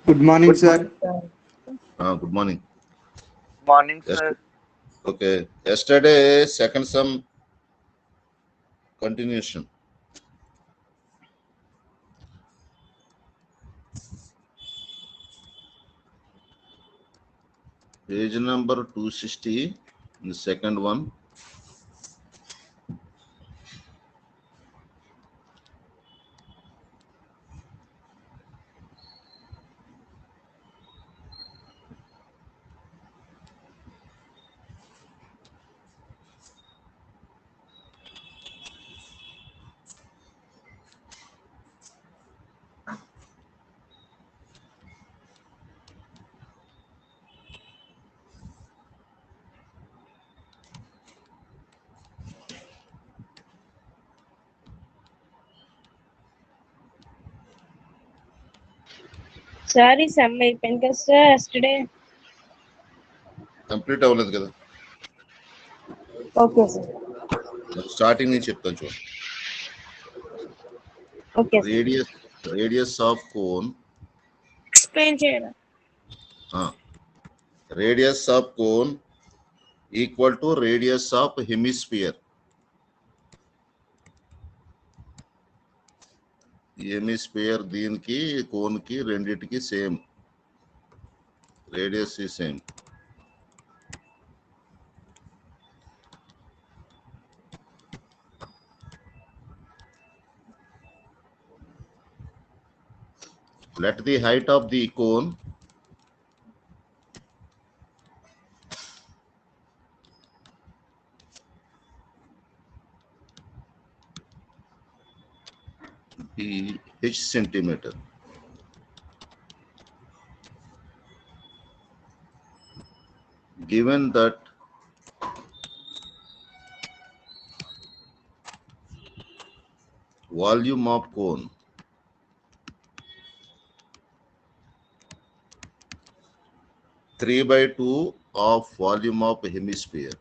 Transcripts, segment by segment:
Good morning, Good sir. morning, sir. Good morning. Morning, Yes. sir. Okay. Yesterday, second sum continuation. Page number 260, the second one. Sorry, Sam, అయిపోయింది కదా sir yesterday. Complete అవ్వలేదు కదా. Okay, sir. Starting నుంచి చెప్తాను చూడండి. Okay, sir. Radius of cone. Explain చేయరా? Radius of cone equal to radius of hemisphere. Hemisphere దీనికి cone కి రెండిటికి సేమ్, రేడియస్ ఈ same. Let the height of the cone be h centimeter. Given that volume of cone three by two of volume of hemisphere.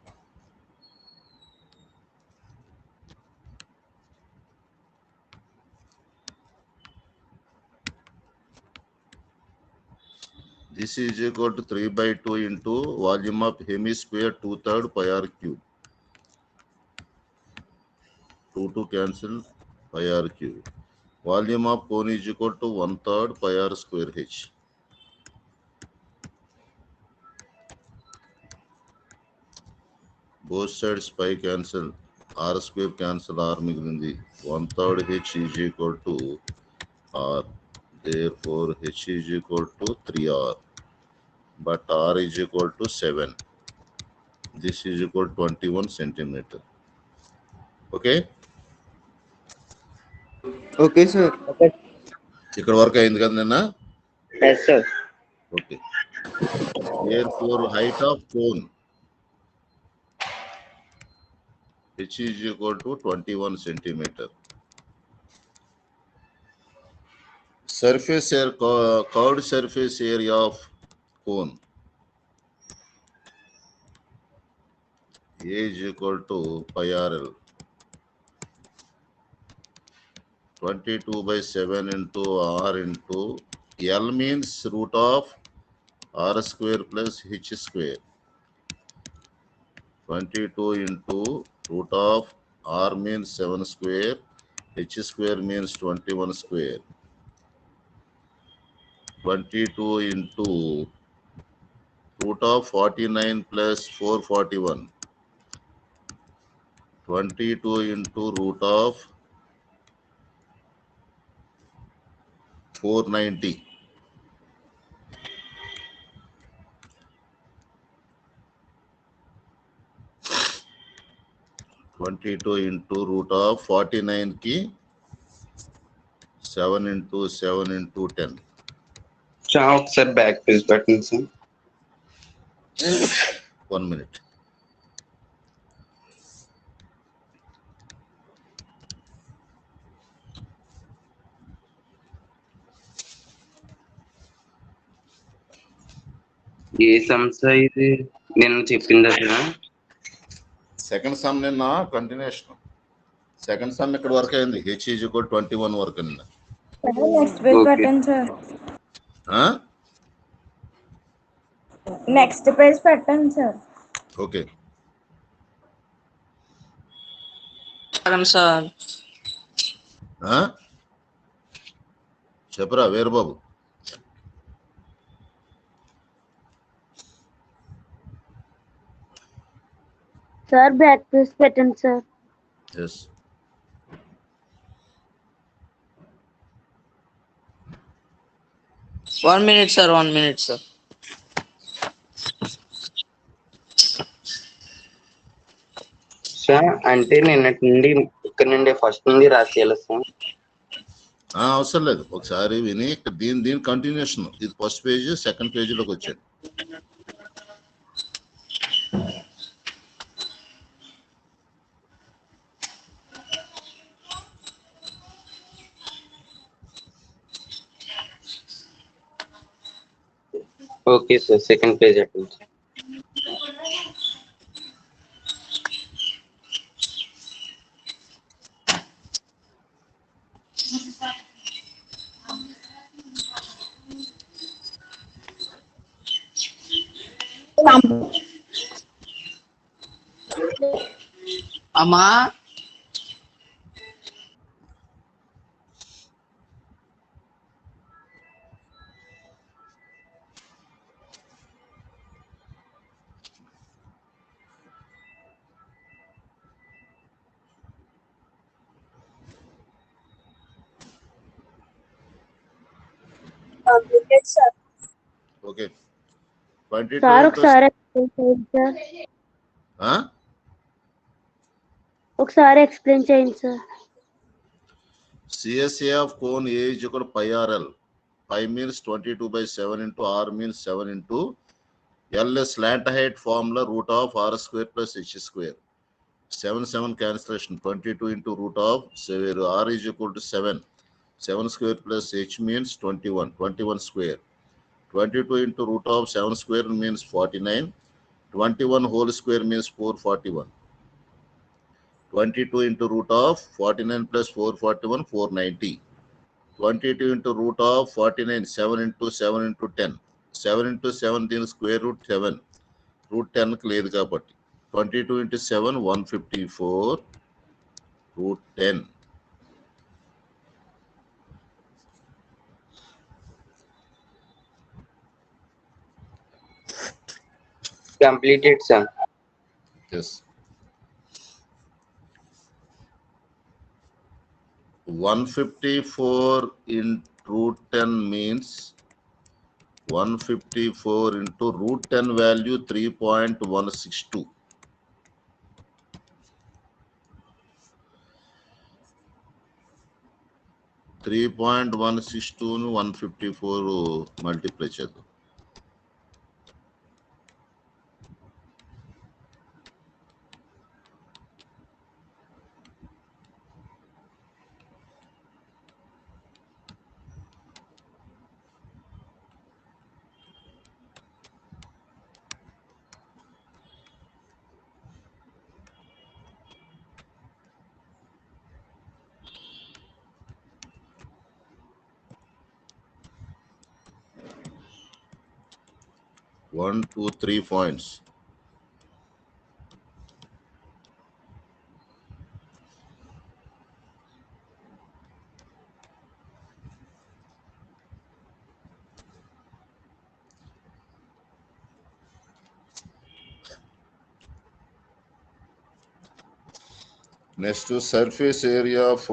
This is equal to 3 by 2 into volume of hemisphere 2/3 pi r cube. 2 cancel pi r cube. Volume of cone is equal to 1/3 pi r square h. Both sides pi cancel, r square cancel, r మిగిలింది. 1/3 h is equal to r. Therefore h is equal to 3r. But r is equal to 7. This is equal to 21 centimeter. Okay? Okay, sir. Okay. ఇక్కడ వరకు అయింది కదా నిన్న. Yes, sir. Okay. Therefore height of cone h is equal to 21 centimeter. Surface area, curved surface area of cone A is equal to pi RL. 22 by 7 into R into L means root of R square plus H square. 22 into root of R means 7 square, H square means 21 square. 22 into root of 49 plus 441. 22 into root of 490. into root of 49 ki 7 into 7 into 10. Chalk, sir, back page button, sir. 1 minute. ఏ సంస్థ ఇది నేను చెప్పింది అసలు second some నిన్న continuation. Second some ఇక్కడ వరకు అయింది. H is equal 21 వరకు నిన్న. Next page Okay. button, sir. Next page పెట్టండి సార్. ఓకే సార్ చెప్పరా వీరబాబు. సార్ బ్యాక్ పేజ్ పెట్టండి sir. Yes one minute sir. Sir అంటే నిన్నటి నుండి ఇక్కడ నుండి ఫస్ట్ నుండి రాసేయాలి సార్. అవసరం లేదు, ఒకసారి విని దీని కంటిన్యూషన్. ఇది ఫస్ట్ పేజ్, సెకండ్ పేజీలోకి వచ్చాడు. Okay sir, second page attend. అమ్మా ఓకే సార్ ఒకసారి ఎక్స్ప్లెయిన్ చేయండి సార్. ఒకసారి ఎక్స్ప్లెయిన్ చేయండి sir. CSA of cone A is equal to pi RL. Pi means 22/7 into R means 7 into L is slant height formula root of R square plus H square. 7 cancellation. 22 into root of R is equal to 7. 7 square plus H means 21. 21 square. 22 into root of 7 square means 49. 21 whole square means 441. 22 into root of 49 plus 441, 490. 22 into root of 49, 7 into 7 into 10. 7 into 7 దీని square root 7. Root 10 లేదు కాబట్టి 22 into 7, 154. Root 10. Completed sir. Yes. 154 into root 10 means 154 into root 10 value 3.162. 3.162 154 multiply చేద్దాం. One, two, 3 points. Next to surface area of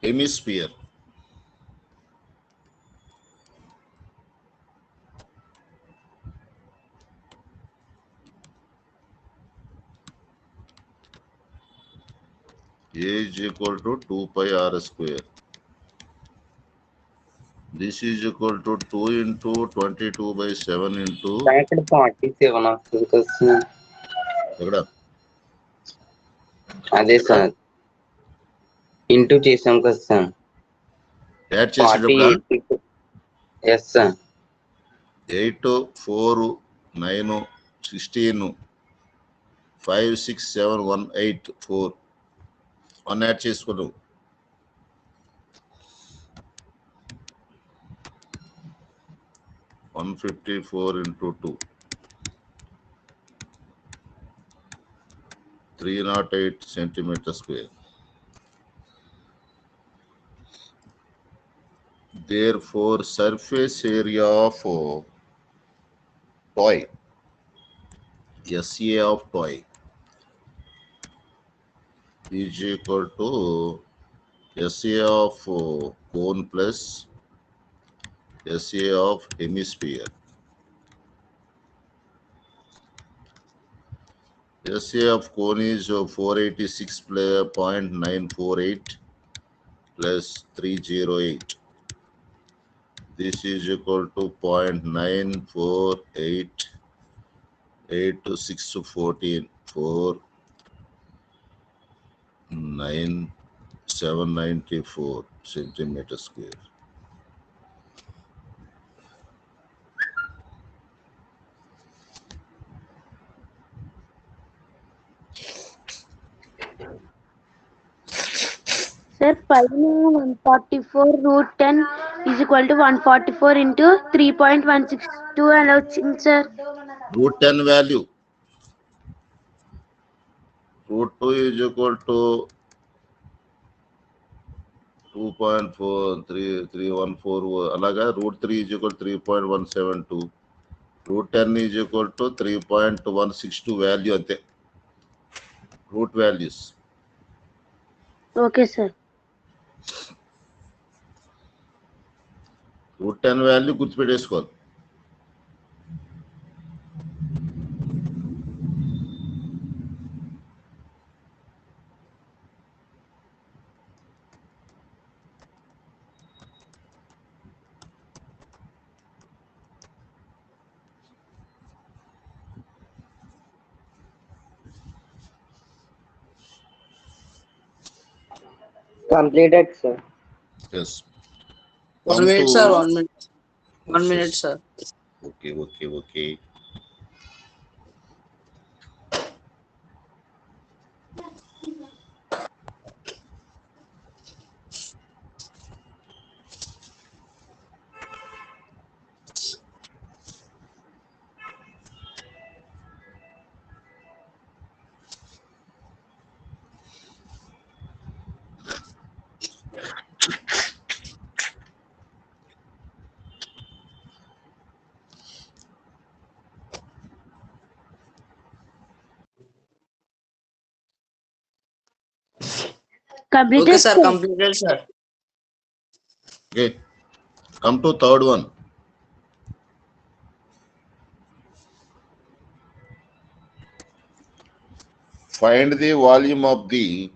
hemisphere. A is equal to 2 pi R square. This is equal to 2 into 22/7 into ఇక్కడ 47 వస్తుంది కదా sir. ఎక్కడ అదే sir into చేసాం కదా sir. Add చేసేటప్పుడు yes sir. 8, 4, 9, 16, 5, 6, 7, 1, 8, 4 1 add చేసుకున్నావు. 154 into 2. 308 centimeter square. Therefore, surface area of toy, SA of toy, is equal to SA of cone plus SA of hemisphere. SA of cone is 486.948 plus 308. This is equal to 0.948 8 to 6 to 14 4 9 794 centimeter square. Sir, pi 144 root 10 is equal to 144 into 3.162 and వచ్చింది sir. Root 10 value. Root 2 is equal to 2.4314. అలాగా root 3 is equal to 3.172. Root 10 is equal to 3.162 value అంతే. Root values. Okay sir. Root 10 value గుర్తుపెట్టేసుకోవాలి. Completed, sir. Yes. 1 minute, sir. 1 minute. 1 minute, sir. Okay. Completed Okay, sir. sir. Completed, sir. Okay. Come to third one. Find the volume of the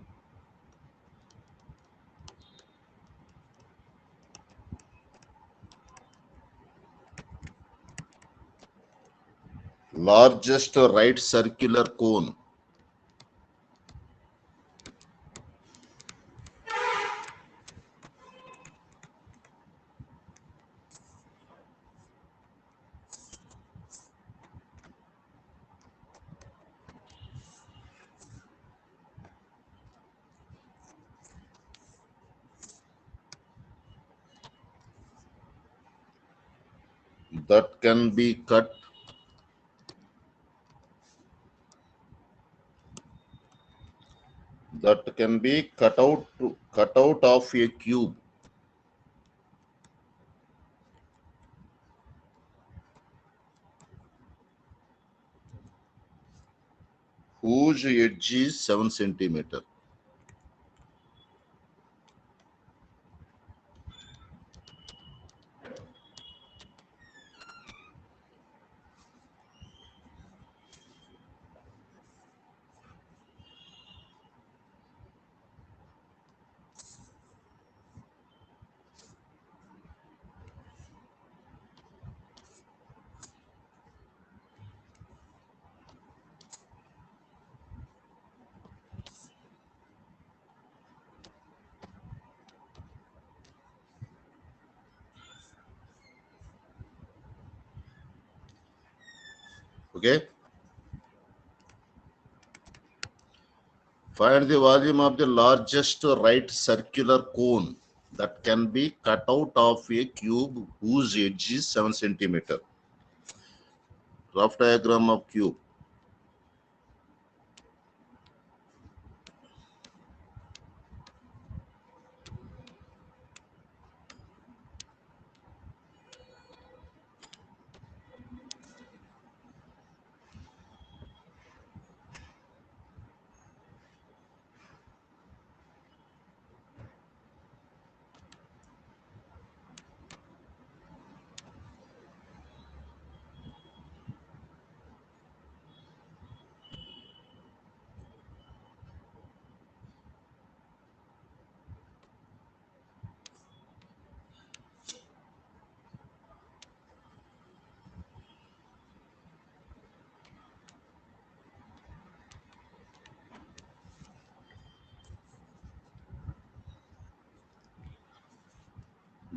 largest right circular cone. That can be cut out of a cube whose edge is 7 centimeter. Okay. Find the volume of the largest right circular cone that can be cut out of a cube whose edge is 7 centimeter. Rough diagram of cube.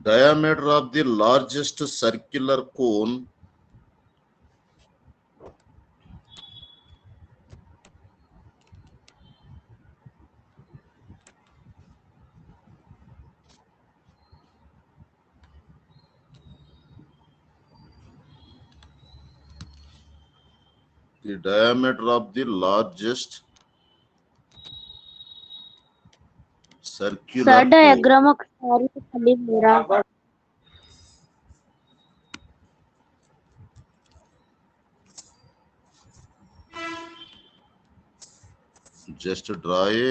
Diameter of the largest circular cone circular sir cone. Diagram ఒకసారి చెప్పండి మీరా Just draw a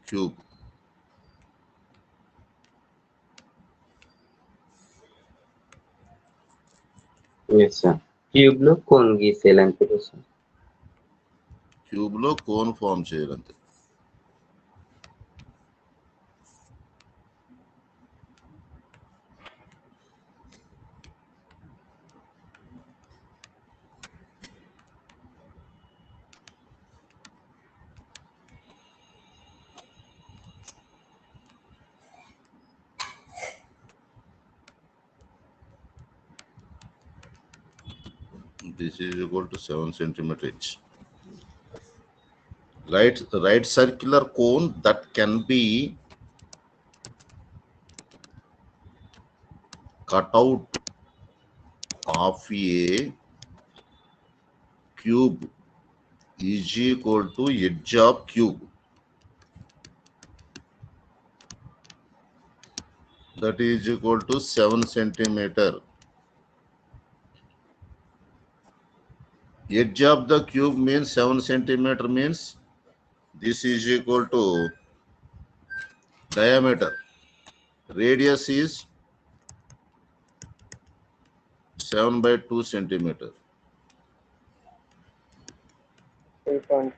cube. Yes sir cube లో cone గీసేయాలంటే sir cube లో cone form చేయాలంతే. This is equal to 7 centimeter each. Right circular cone that can be cut out of a cube is equal to edge of cube. That is equal to 7 centimeter. Edge of the cube means 7 centimeter means this is equal to diameter. Radius is 7 by 2 centimeter. 3.4.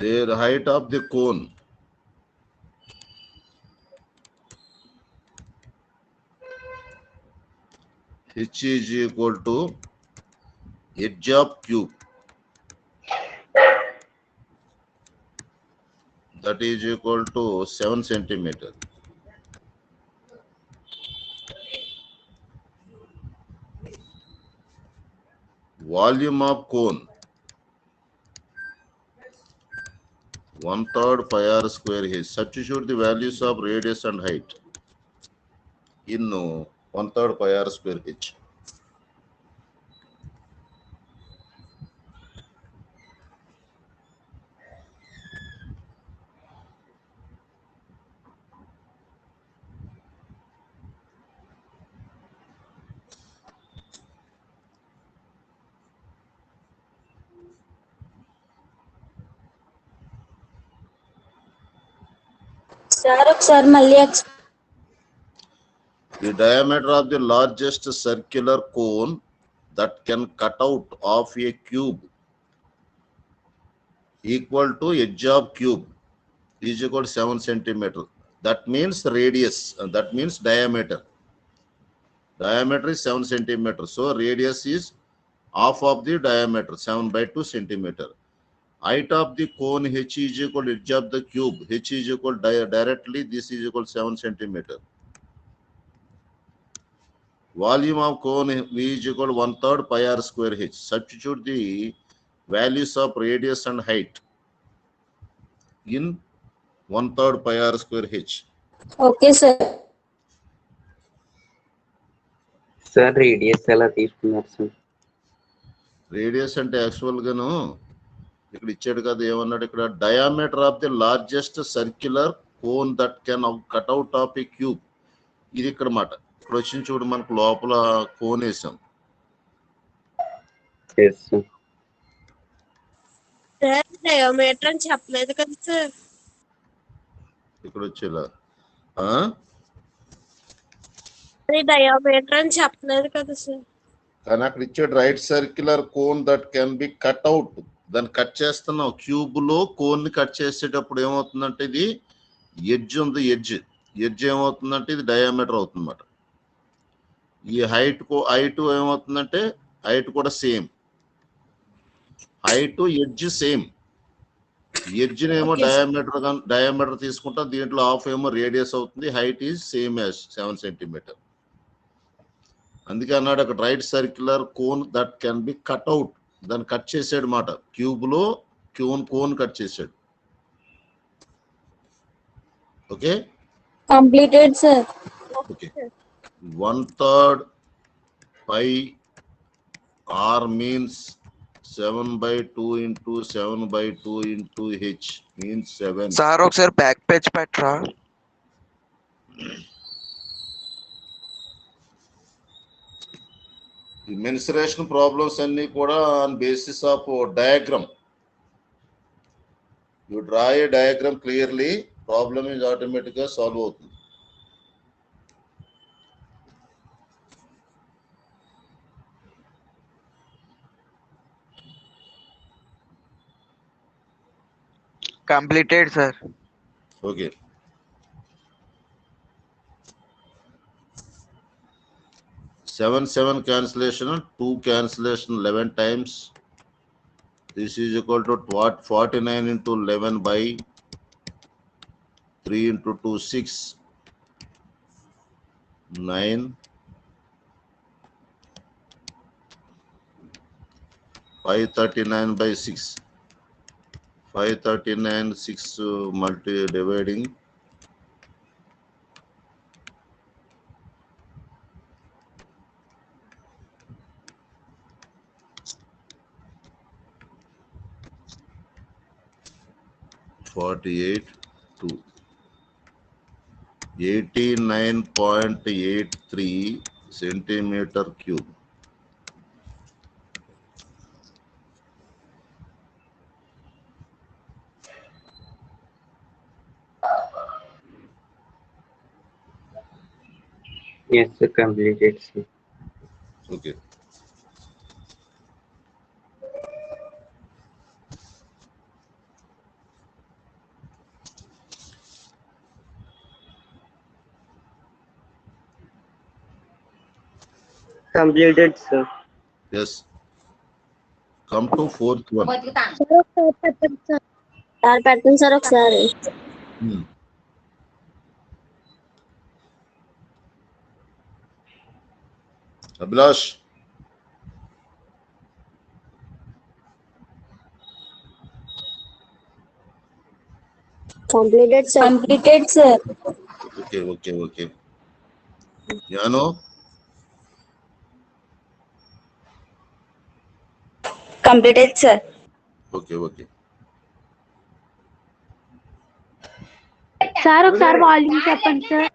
The height of the cone h is equal to edge of cube. That is equal to 7 centimeter. Volume of cone 1/3 pi r square h. Substitute the values of radius and height in 1/3 pi r square h. Sir ఒకసారి మళ్ళీ The diameter of the largest circular cone that can cut out of a cube equal to edge of cube is equal to 7 centimeter. That means radius, that means diameter. Diameter is 7 centimeter. So radius is half of the diameter, 7 by 2 centimeter. Height of the cone h is equal to edge of the cube. H is equal directly, this is equal to 7 centimeter. Volume of cone V is equal to 1/3 pi r square h. Substitute the values of radius and height in 1/3 pi r square h. Okay, sir. Sir radius ఎలా తీసుకున్నారు sir? Radius అంటే actual గాను ఇక్కడ ఇచ్చాడు కదా, ఏమన్నాడు ఇక్కడ, diameter of the largest circular cone that can cut out of A cube. ఇది ఇక్కడ మాట. ఇక్కడ వచ్చింది చూడు, మనకు లోపల కోన్ వేసాం. Yes sir. సార్ డయోమీటర్ అని చెప్పలేదు కదా సార్. ఇక్కడ వచ్చేలా డయోమీటర్ అని చెప్పలేదు కదా సార్. కానీ అక్కడ ఇచ్చాడు right circular cone that can be cut out. దాన్ని కట్ చేస్తున్నాం. క్యూబ్ లో కోన్ ని కట్ చేసేటప్పుడు ఏమవుతుందంటే, ఇది ఎడ్జ్ ఉంది, ఎడ్జ్ ఏమవుతుందంటే ఇది డయామీటర్ అవుతుందన్నమాట. ఈ హైట్ ఏమవుతుందంటే, హైట్ కూడా same, height edge same. Edge ఏమో డయామీటర్ తీసుకుంటాం, దీంట్లో హాఫ్ ఏమో రేడియస్ అవుతుంది. Height is same as 7 centimeter. అందుకే అన్నాడు అక్కడ right circular cone that can be cut out. దాన్ని కట్ చేసాడు మాట. క్యూబ్ లో కోన్ కట్ చేసాడు. Okay, Completed, sir. Okay. 1/3 pi r means 7/2 into 7/2 into h means 7. Sir ఒకసారి బ్యాక్ పేజ్ పెట్టరా? ఈ మెన్సురేషన్ ప్రాబ్లమ్స్ అన్ని కూడా on basis of diagram. You draw A diagram clearly, problem is automatic గా solve అవుతుంది. Completed sir. Okay, seven cancellation, 2 cancellation 11 times. This is equal to what? 49 into 11 by 3 into 2 6 9 539 by 6 539 6 multi dividing 48 to 89.83 centimeter cube. Yes, sir. Completed, sir. Okay. Completed, sir. Yes. Come to fourth one. Sir పెట్టండి సార్ ఒకసారి. Abhilash. Completed, sir. Completed, sir. Okay. Jano. Completed, sir. Okay. Sir ఒకసారి volume చెప్పండి sir.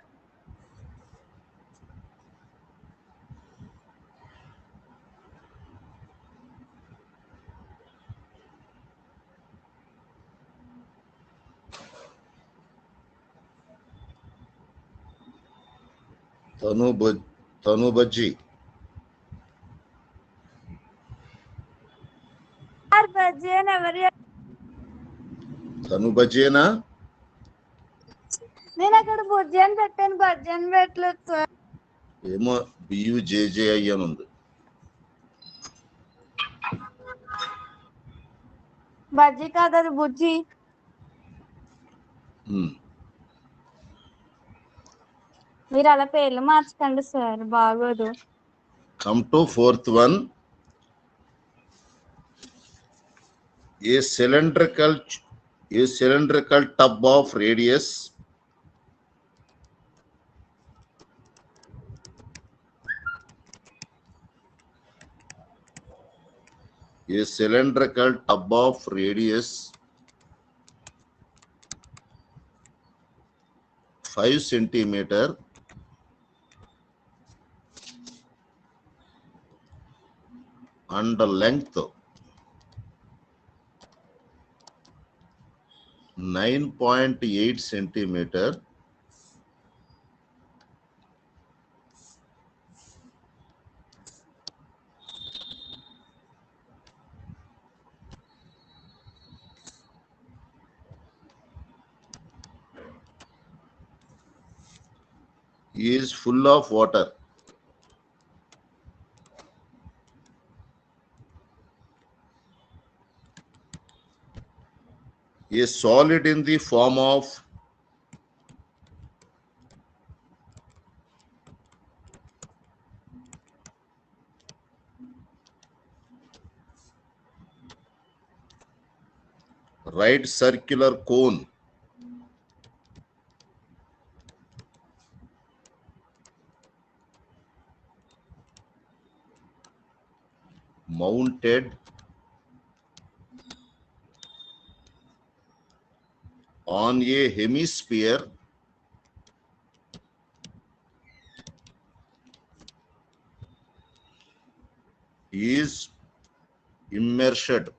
Tanu Bajji. తను బజ్జేనా? నేను అక్కడ బుజ్జి అని పెట్టాను, బజ్జి అని పెట్టలేదు సార్. ఏమో BUJJI అని ఉంది. బజ్జి కాదు, అది బుజ్జి. మీరు అలా పేర్లు మార్చకండి సార్, బాగోదు. Come to fourth one. A cylindrical tub of radius a cylindrical tub of radius 5 centimeter and length 9.8 centimeter is full of water. A solid in the form of right circular cone mounted on a hemisphere is immersed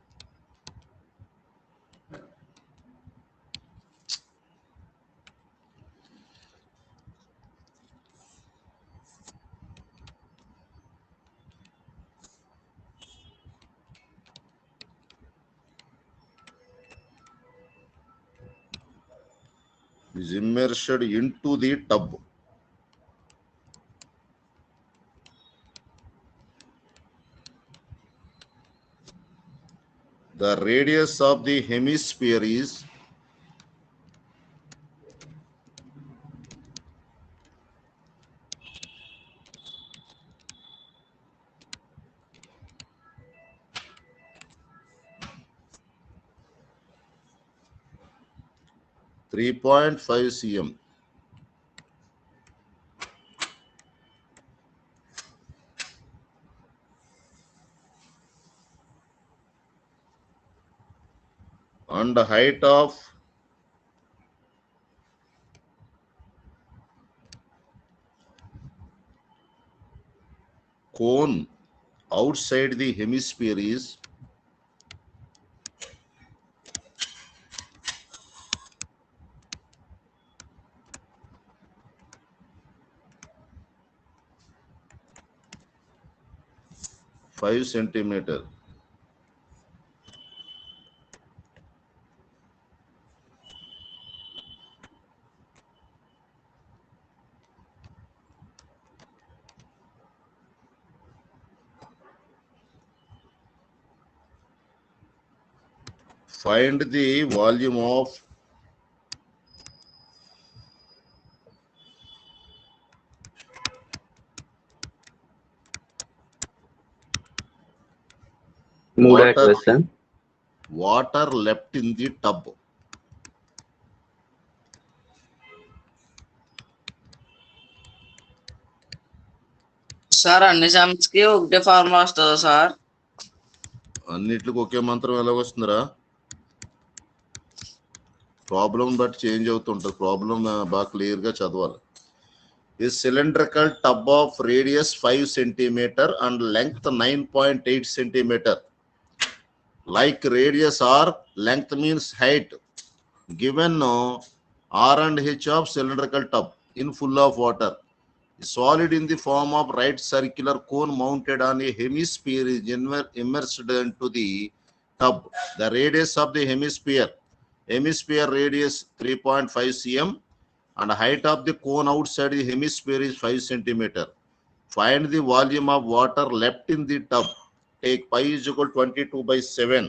into the tub. The radius of the hemisphere is 3.5 cm. And the height of cone outside the hemisphere is 5 centimeter. Find the volume of water left in the tub. Sir అన్ని sums కి ఒకటే formula వస్తుందా sir? అన్నిటికి ఒకే మంత్రం ఎలా వస్తుందిరా? Problem but change అవుతుంటుంది. Problem బాగా క్లియర్ గా చదవాలి. A cylindrical tub of radius 5 centimeter and length 9.8 centimeter. Like radius or length means height. Given R and H of cylindrical tub in full of water. A solid in the form of right circular cone mounted on a hemisphere is immersed into the tub. The radius of the hemisphere radius 3.5 cm and height of the cone outside the hemisphere is 5 centimeter. Find the volume of water left in the tub. Take pi is equal to 22/7.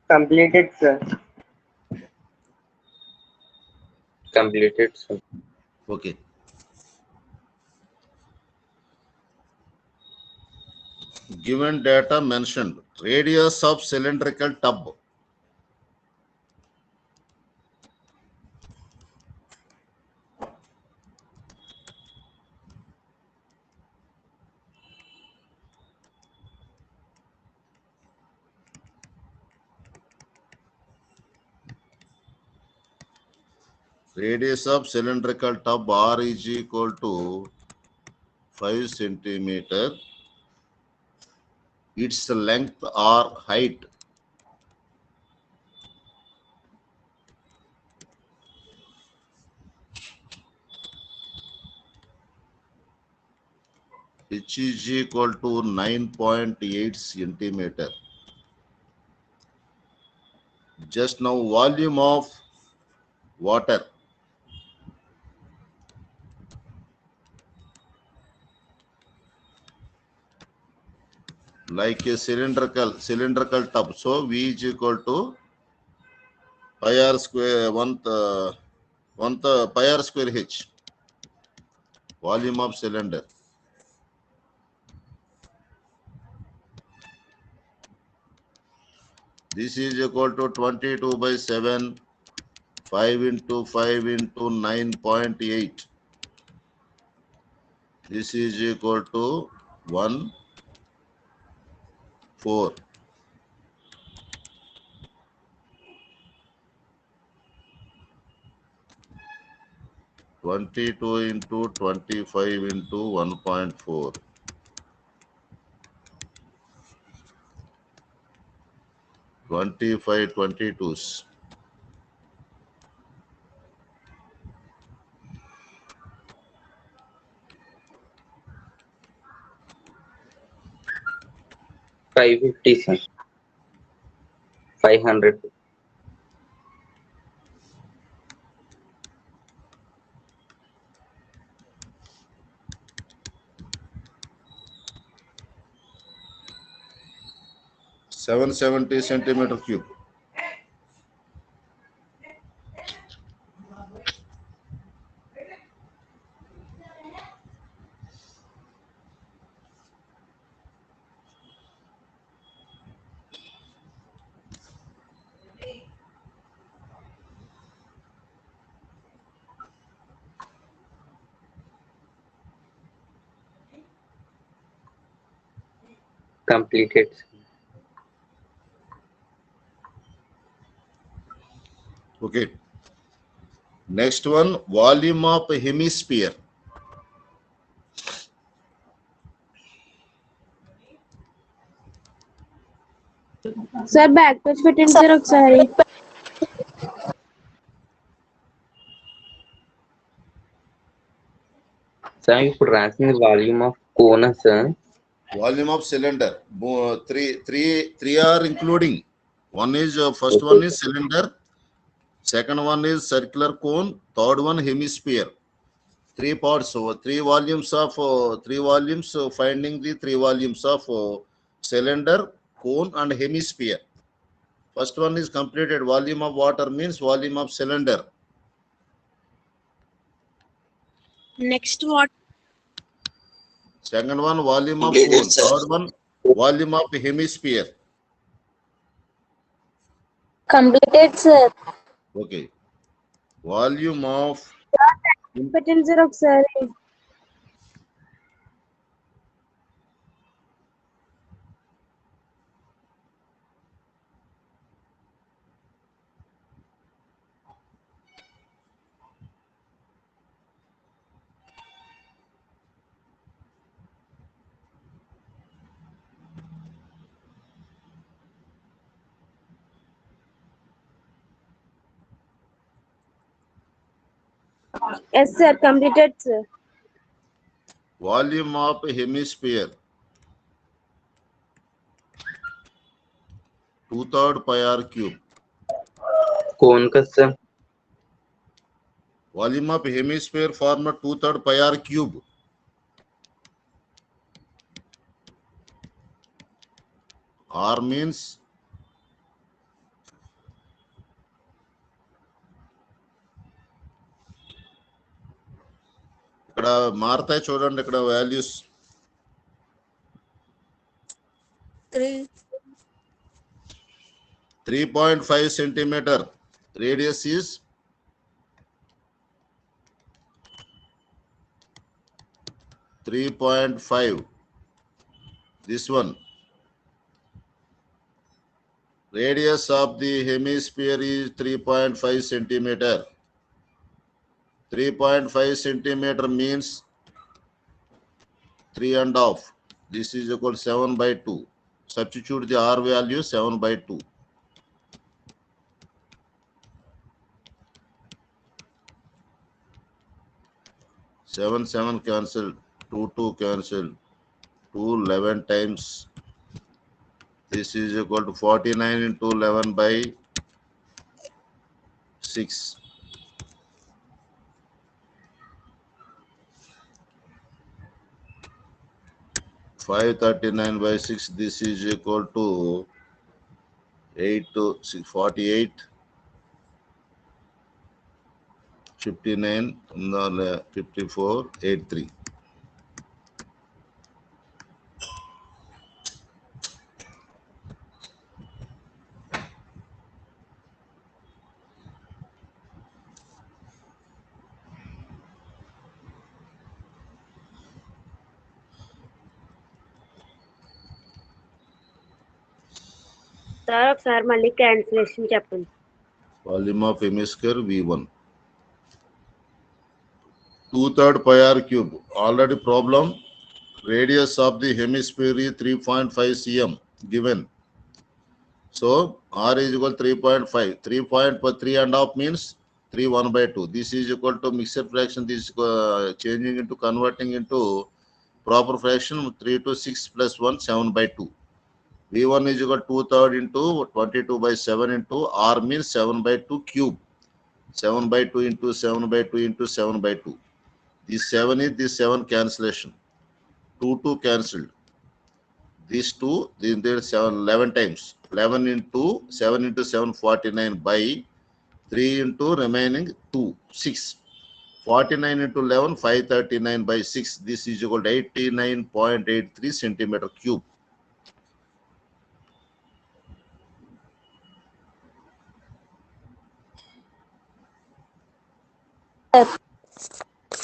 Completed, sir. Completed, sir. Okay. Given data mentioned, radius of cylindrical tub. Radius of cylindrical tub R is equal to 5 centimeter. Its length or height. H is equal to 9.8 centimeter. Just now volume of water. Like a cylindrical tub. So V is equal to pi r square one pi r square H. Volume of cylinder. This is equal to 22 by 7, 5 into 5 into 9.8. This is equal to 1, 4. (22 into 25 into 1.4). 25 22s. $550, sir. 500. 770 centimeter cube. Completed, sir. Okay. Next one, volume of a hemisphere. Sir, back page పెట్టండి సార్ ఒకసారి. Sir ఇప్పుడు రాసింది volume of cone sir. Volume of cylinder. Three are including. One is first one is cylinder. Second one is circular cone. Third one hemisphere. 3 parts. So 3 volumes of finding the 3 volumes of cylinder, cone, and hemisphere. First one is completed. Volume of water means volume of cylinder. Next what Second one, volume of cone. Third one, volume of hemisphere. Completed, sir. Okay. Volume of పెట్టండి సార్ ఒకసారి. Yes sir completed sir. volume of hemisphere. 2/3 pi r cube. Cone కదా సార్. Volume of hemisphere form 2/3 pi r cube. R means ఇక్కడ మారుతాయి చూడండి, ఇక్కడ values 3.5 centimeter radius is 3.5. This one, radius of the hemisphere is 3.5 centimeter. 3.5 centimeter means 3.5. This is equal to 7/2. Substitute the R value 7/2. 7 cancel, 2 cancel, 2 11 times. This is equal to 49 into 11 by 6. 539 by 6. This is equal to 8 to 6, 48. 59, 54, 83. Sir ఒకసారి మళ్ళీ cancellation చెప్పండి. Volume of hemisphere V1. 2/3 pi r cube. Already problem. Radius of the hemisphere is 3.5 cm given. So R is equal to 3.5. 3.3.5 means 3 1/2. This is equal to mixed fraction. This is changing into converting into proper fraction. 3 to 6 plus 1 7/2. V1 is equal to 2/3 into 22/7 into R means 7/2 cube. 7/2 into 7/2 into 7/2. This 7 is this 7 cancellation. 2 cancelled. These 2, then there 7 11 times. 11 into 7 into 7 49 by 3 into remaining 2 6. 49 into 11 539 by 6. This is equal to 89.83 centimeter cube.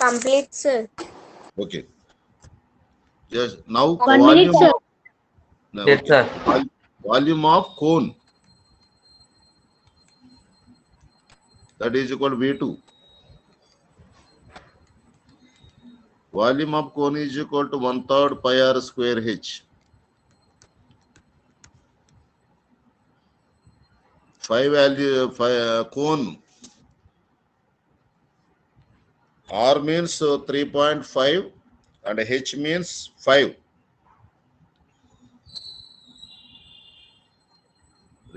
Complete, sir. Okay. Just now 1 minute, sir. No, Yes, okay. sir. Volume of cone, that is equal to V2. Volume of cone is equal to 1/3 pi r square h. 5 value, cone. R means 3.5 and h means 5.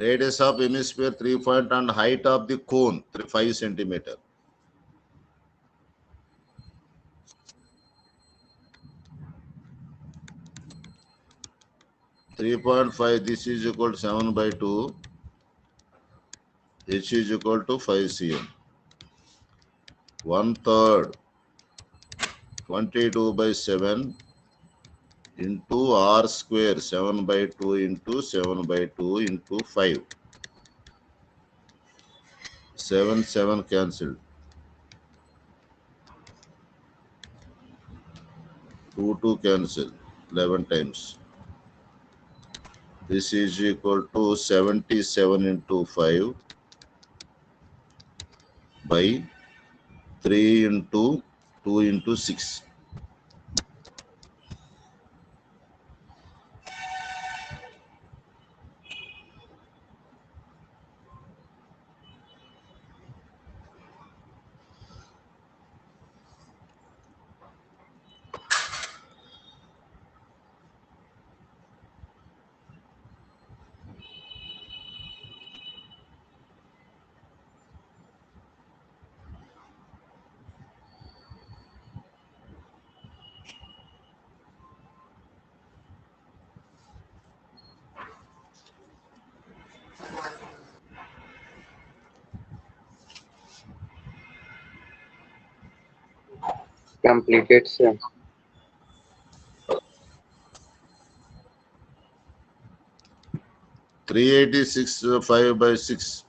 Radius of hemisphere 3 point and height of the cone 5 centimeter. (3.5). This is equal to 7/2. H is equal to 5 cm. 1/3 22/7 into R square 7/2 into 7/2 into 5. 7 cancelled. 2 cancel 11 times. This is equal to 77 into 5 by 3 into 2 into 6. Completed, sir. 386 5 by 6.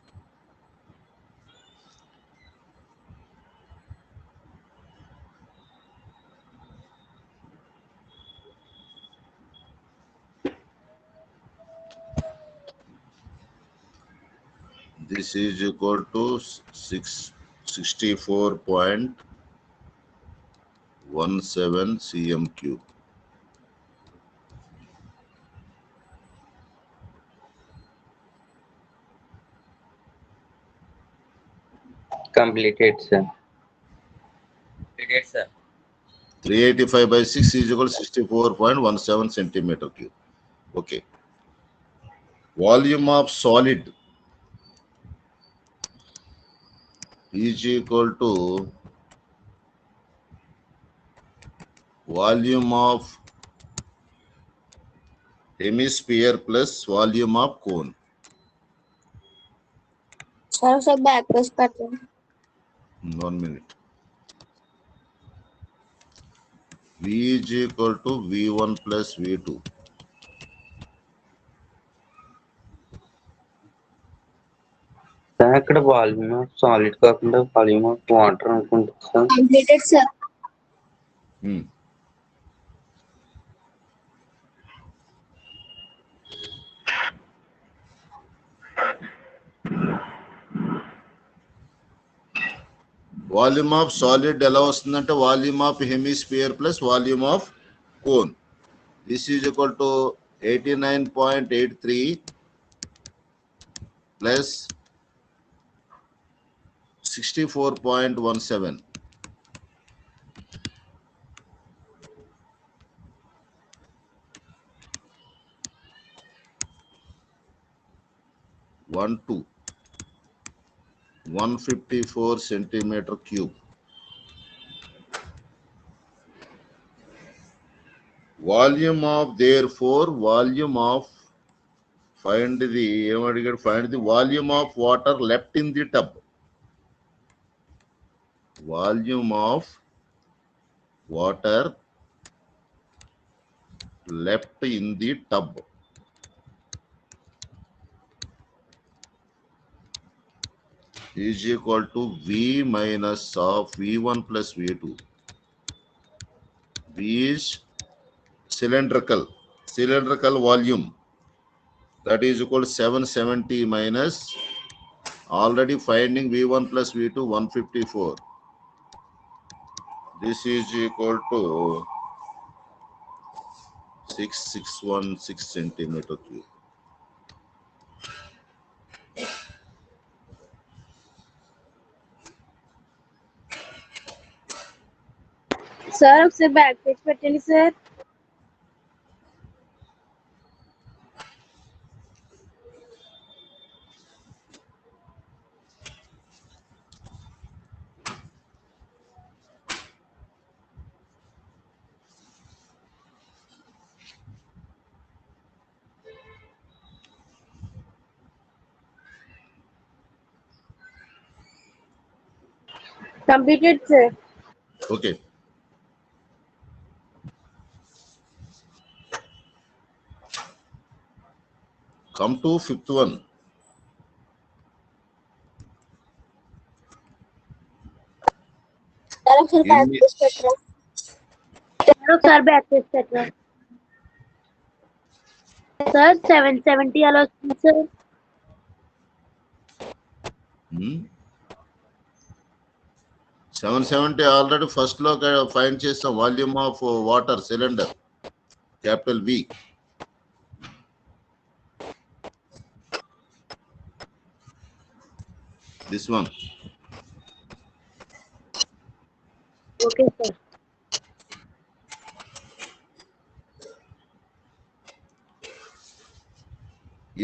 This is equal to 64.17 cm cube. Completed, sir. 385 by 6 is equal to 64.17 centimeter cube. Okay. Volume of solid is equal to volume of hemisphere plus volume of cone. Sir, ఒకసారి back page పెట్టండి. 1 minute. V is equal to V1 plus V2. Sir ఇక్కడ volume of solid కాకుండా volume of water అనుకుంటుంది sir. Completed, sir. Volume of solid ఎలా వస్తుందంటే volume of hemisphere plus volume of cone. This is equal to 89.83 plus 64.17. One two 154 centimeter cube. Volume of, therefore, volume of, find the volume of water left in the tub. Volume of water left in the tub. Is equal to V minus of V1 plus V2. V is cylindrical volume, that is equal to 770 minus already finding V1 plus V2 154. This is equal to 6616 centimeter cube. Sir ఒకసారి back page పెట్టండి sir. Completed, sir. Okay. Come to fifth one. Sir, ఒకసారి back page పెట్టరా. Sir ఒకసారి back page పెట్టరా. Sir 770 అలా వస్తుంది sir. 770 already first లో find చేస్తాం. Volume of water cylinder capital V. This one. Okay sir.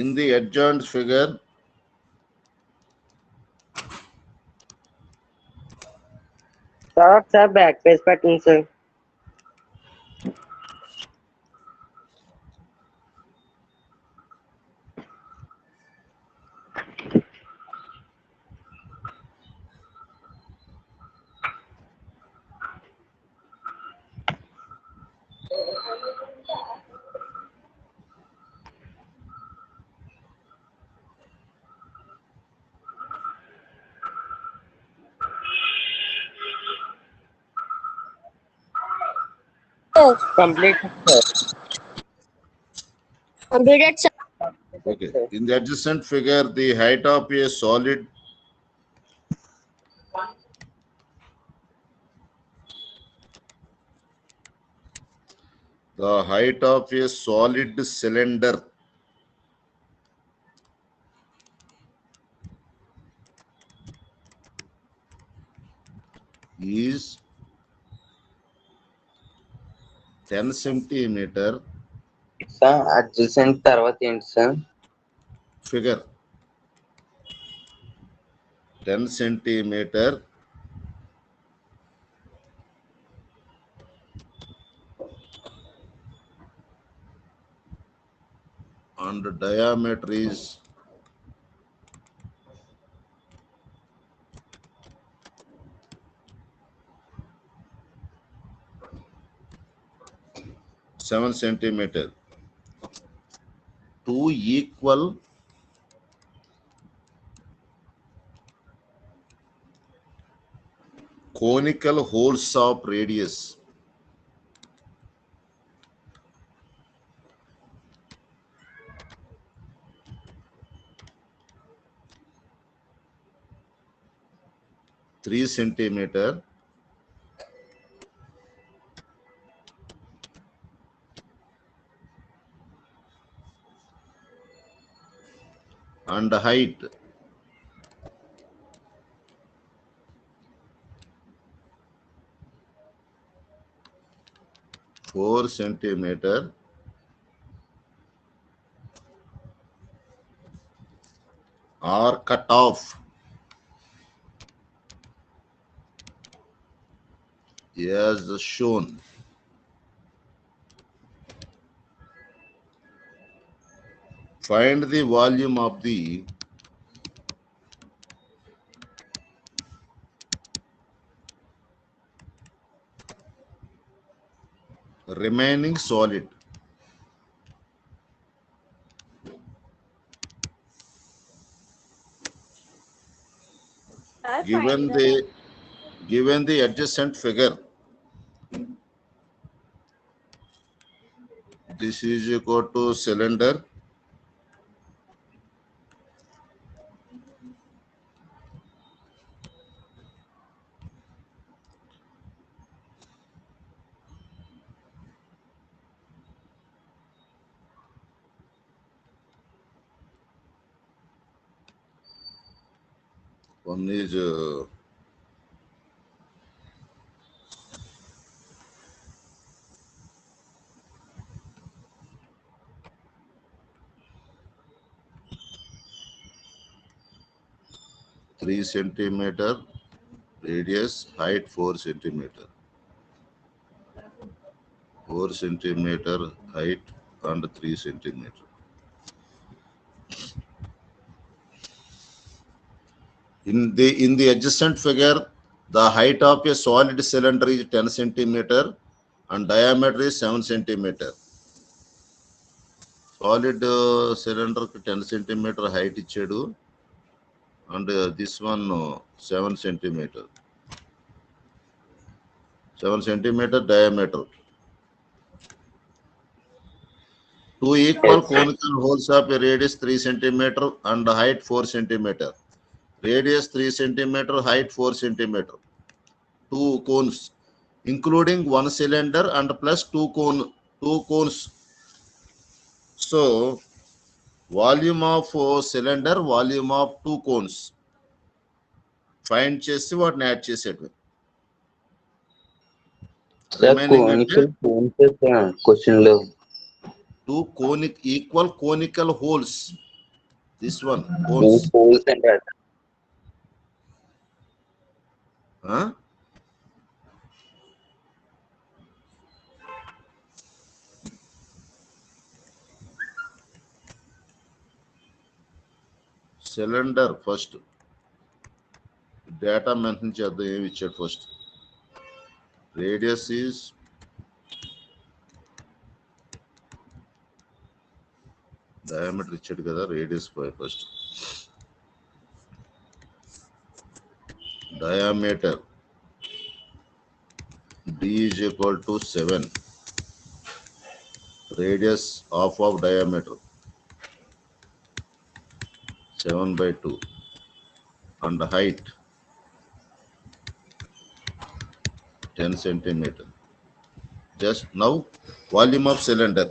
In the adjoint figure, sir back page పెట్టండి sir. sir. Complete, sir. Completed, sir. Okay. In the adjacent figure, the height of a solid cylinder is 10 centimeter Sir, adjacent తర్వాత ఏంటి sir? figure. 10 centimeter and diameter is 7 centimeter. Two equal conical holes of radius 3 centimeter and height 4 centimeter are cut off as shown. Find the volume of the remaining solid. Given the adjacent figure, this is equal to cylinder one is 3 centimeter radius, height 4 centimeter. 4 centimeter height and 3 centimeter. In the adjacent figure, the height of a solid cylinder is 10 centimeter and diameter is 7 centimeter. Solid cylinder 10 centimeter height ichadu and this one 7 centimeter. 7 centimeter diameter. Two equal conical holes of a radius 3 centimeter and height 4 centimeter. Radius 3 centimeter, height 4 centimeter. Two cones, including one cylinder and plus two cones. So, volume of cylinder, volume of two cones. Find chesi what add chesetwe. Remaining conical cones question lo. Two equal conical holes. This one Two cones. holes and that. Huh? Cylinder first. Data mention cheyadam em ichadu first. Radius is diameter ichadu kada, radius first. Diameter D is equal to 7. Radius half of diameter 7/2 and height 10 centimeter. Just now volume of cylinder.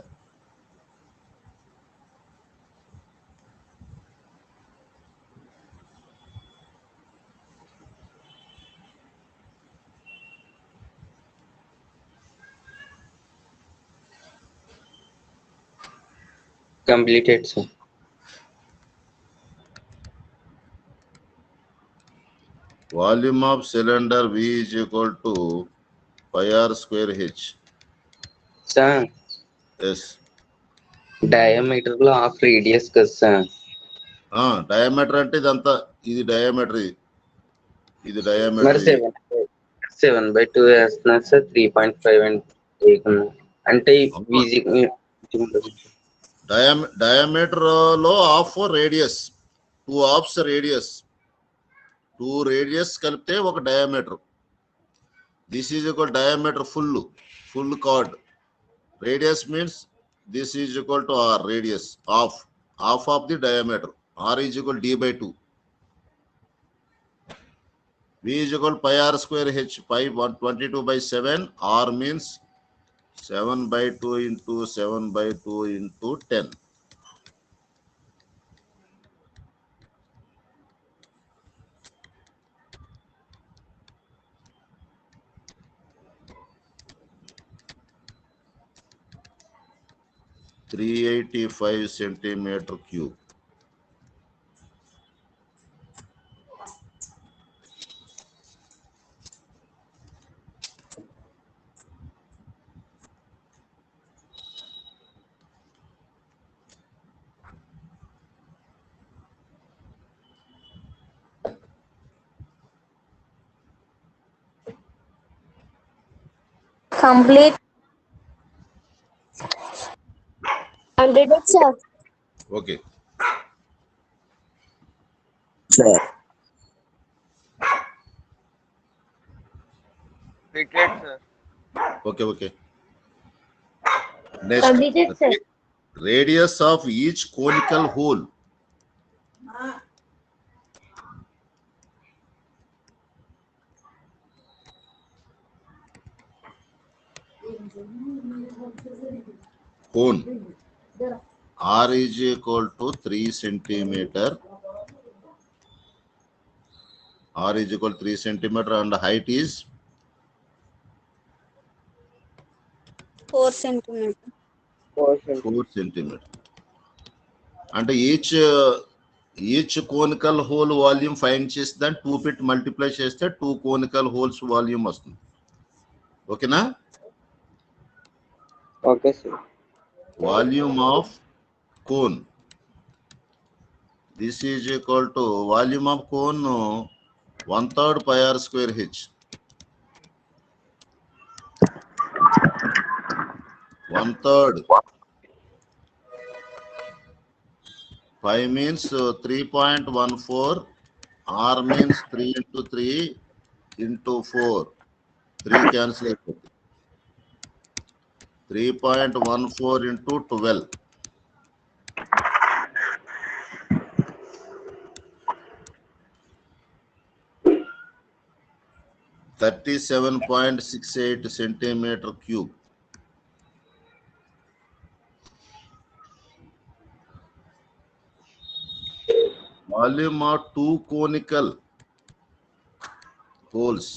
Completed, sir. Volume of cylinder V is equal to pi r square h. Sir, Yes. diameter లో half radius కదా sir. Diameter అంటే ఇదంతా ఇది diameter, ఇది మరి diameter. 7/2 వేస్తున్నారు సార్. 3.5 అంటే ఈజీ. డయామీటర్ లో half radius, 2 halves radius, 2 radius కలిపితే ఒక diameter. This is equal diameter full chord. Radius means this is equal to R. Radius half of the diameter. R is equal D/2. V is equal pi r square h. Pi 122/7. R means 7/2 into 7/2 into 10. (385 centimeter cube). Complete. Completed, sir. Okay. Sir. Okay. Next, Completed, sir. radius of each conical hole. Cone. R is equal to 3 centimeter. R is equal to 3 centimeter and height is 4 centimeter. 4 centimeter. And each conical hole volume find చేస్తే దాన్ని 2 పెట్టి multiply చేస్తే 2 conical holes volume వస్తుంది. ఓకేనా? Okay sir. Volume of cone. This is equal to volume of cone 1/3 pi r square h. 1/3. Pi means 3.14. R means 3 into 3 into 4. 3 cancel. 3.14 into 12. 37.68 centimeter cube. Volume of 2 conical holes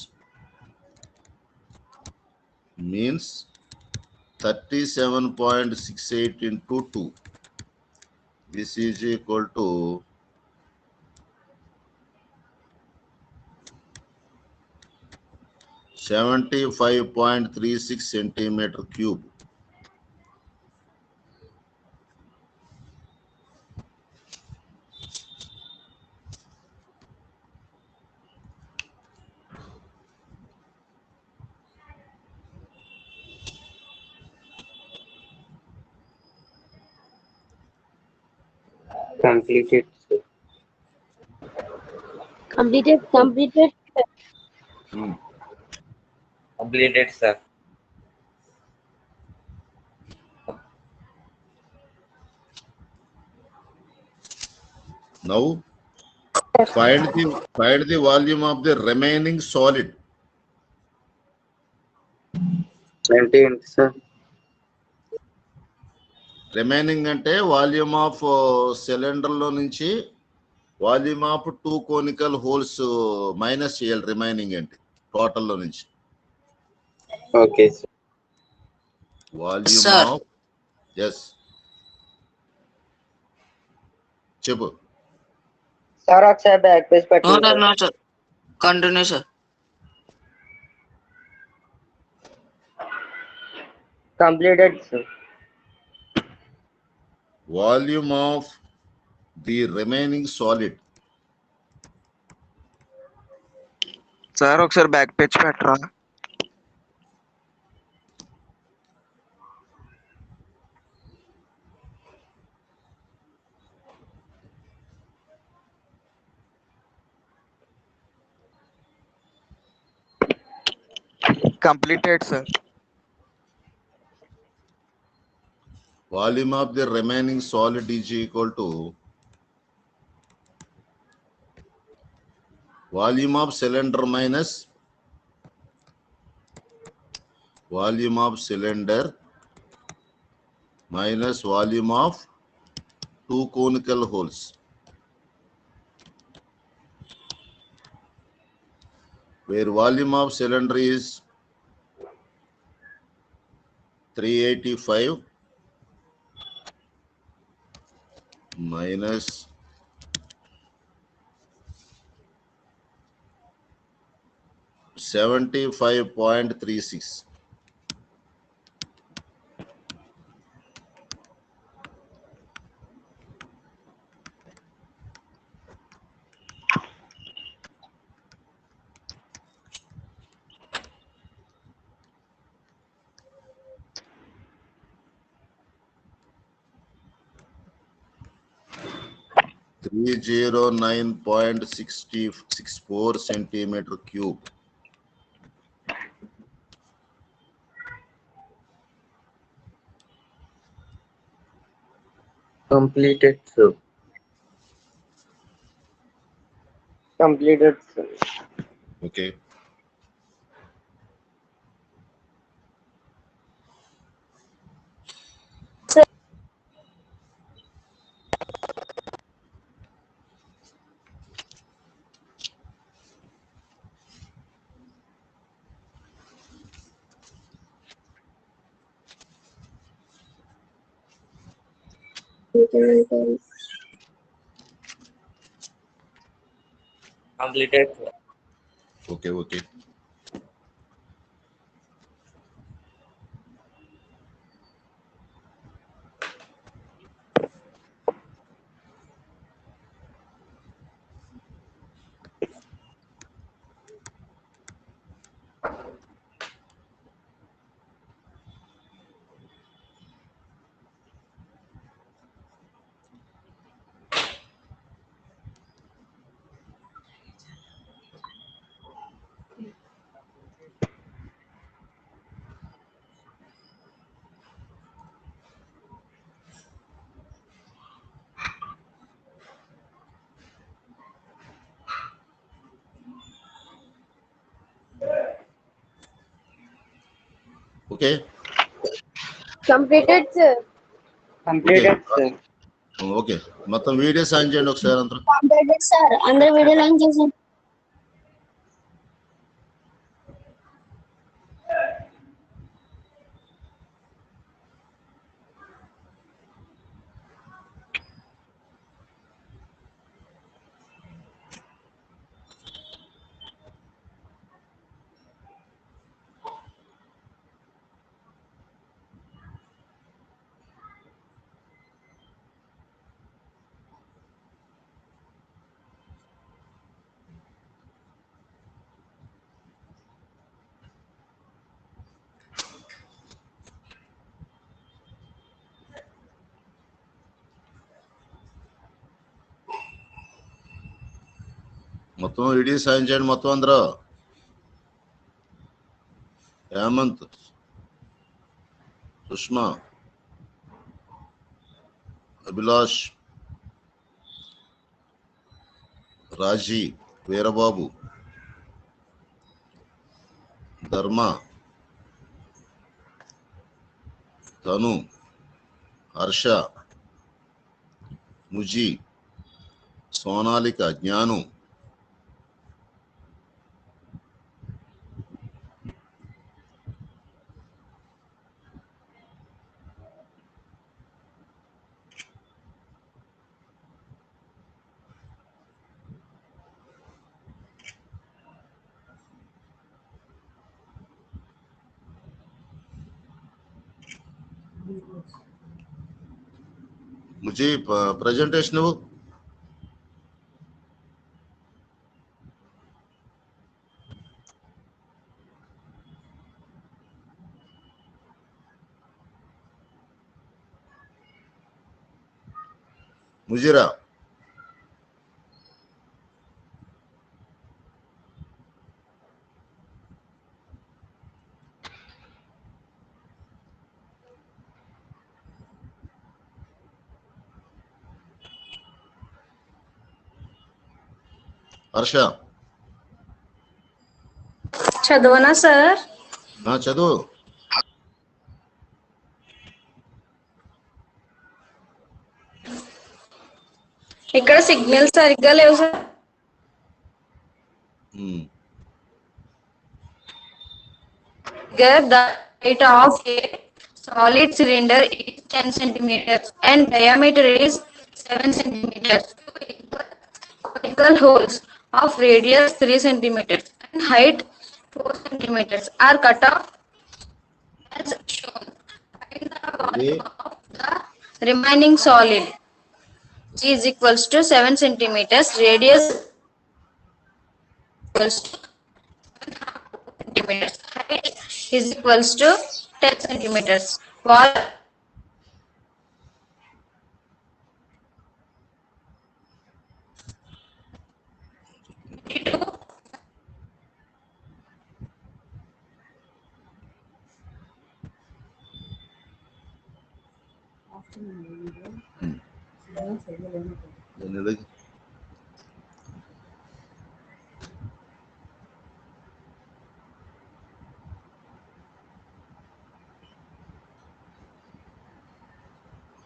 means 37.68 into 2. This is equal to 75.36 centimeter cube. Completed, sir. Completed. Completed, sir. Now find the volume of the remaining solid. ఏంటి sir? Remaining అంటే volume of cylinder లో నుంచి volume of 2 conical holes minus చేయాలి. Remaining అంటే total లో నుంచి okay sir. Volume Sir. Of yes చెప్పు. Sir ఒకసారి బ్యాక్ పేజ్ No, పెట్టండి sir, sir. no, sir. Continue, sir. Completed, sir. Volume of the remaining solid. Sir ఒకసారి back page పెట్టరా? Completed, sir. Volume of the remaining solid is equal to volume of cylinder minus volume of cylinder minus volume of 2 conical holes. Where volume of cylinder is 385 minus 75.36. $309.64 centimeter cube. Completed, sir. Completed, sir. Okay. Completed, sir. Okay, okay. Okay. Completed, sir. Completed, sir. Okay మొత్తం video సాయం చేయండి ఒకసారి అందరూ. Completed, sir. అందరు video line చేసాను. మొత్తం video సాయం చేయండి మొత్తం అందరూ. హేమంత్, సుష్మా, అభిలాష్, రాజీ, వీరబాబు, ధర్మ, తను, హర్ష, ముజీ, సోనాలిక, జ్ఞాను, मुझे प्रेजेंटेशन वो मुजीरा హర్ష చదవనా సార్? చదువు. ఇక్కడ సిగ్నల్ సరిగ్గా లేవు sir. The height of a solid cylinder is 10 centimeters and diameter is 7 centimeters. Conical holes of radius 3 centimeters and height 4 centimeters are cut off as shown. Find the volume of the remaining solid. G is equals to 7 centimeters. Radius equals to 1/2 centimeters. Height is equals to 10 centimeters. Volume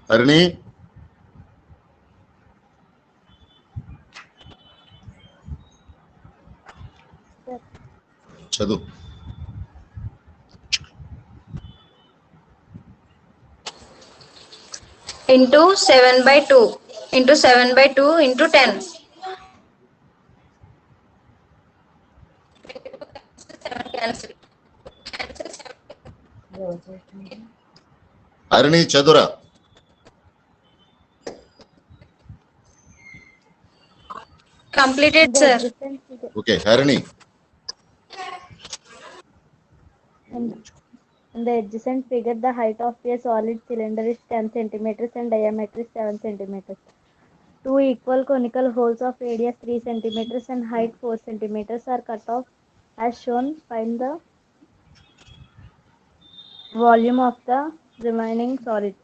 Harini చదువు. into 7/2 into 7/2 into 10. Harini చదురా. Completed, sir. Okay Harini. In the adjacent figure, the height of a solid cylinder is 10 centimeters and diameter is 7 centimeters. Two equal conical holes of radius 3 centimeters and height 4 centimeters are cut off as shown. Find the volume of the remaining solid.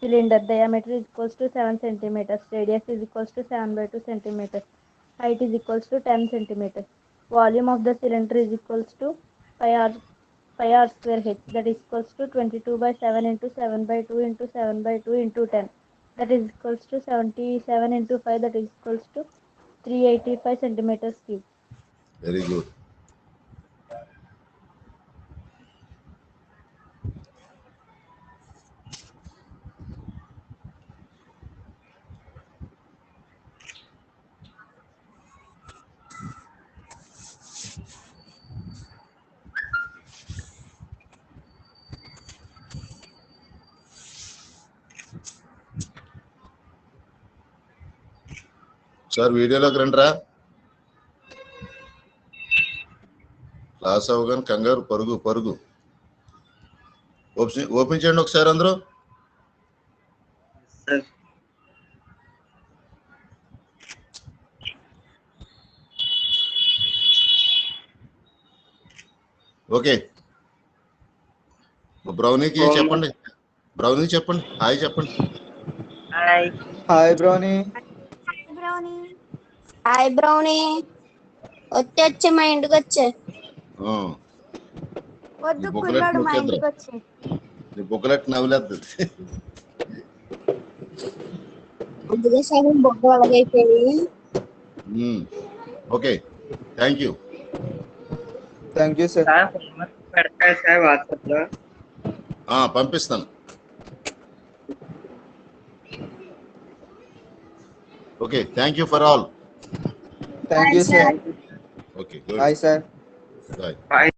Cylinder diameter is equals to 7 centimeters. Radius is equals to 7/2 centimeters. Height is equals to 10 centimeters. Volume of the cylinder is equals to 5r square h, that is equals to 22/7 into 7/2 into 7/2 into 10, that is equals to 77 into 5, that is equals to 385 centimeters cube. Very good. Sir వీడియోలోకి రండిరా. Class అవగానే కంగారు పరుగు పరుగు. Open చేయండి ఒకసారి అందరూ. Okay బ్రౌనీకి చెప్పండి. బ్రౌనీ చెప్పండి. హాయ్ చెప్పండి. Hi. Hi brownie. Hi brownie వచ్చే మా ఇంటికి వచ్చే వద్దు ఈ బుక్లెట్ కుల్లాడు మా నొక్కేద్దాం. ఇంటికి వచ్చి నీ బుక్లెట్ నవ్వులేదు. అందుకే సగం బొగ్గ అలాగైపోయి okay, thank you. Thank you sir. Sir homework పెడతారు సార్ వాట్సాప్ లో. పంపిస్తాను. Okay, thank you for all. Thank you sir. Okay, good. Hi sir. Bye. Bye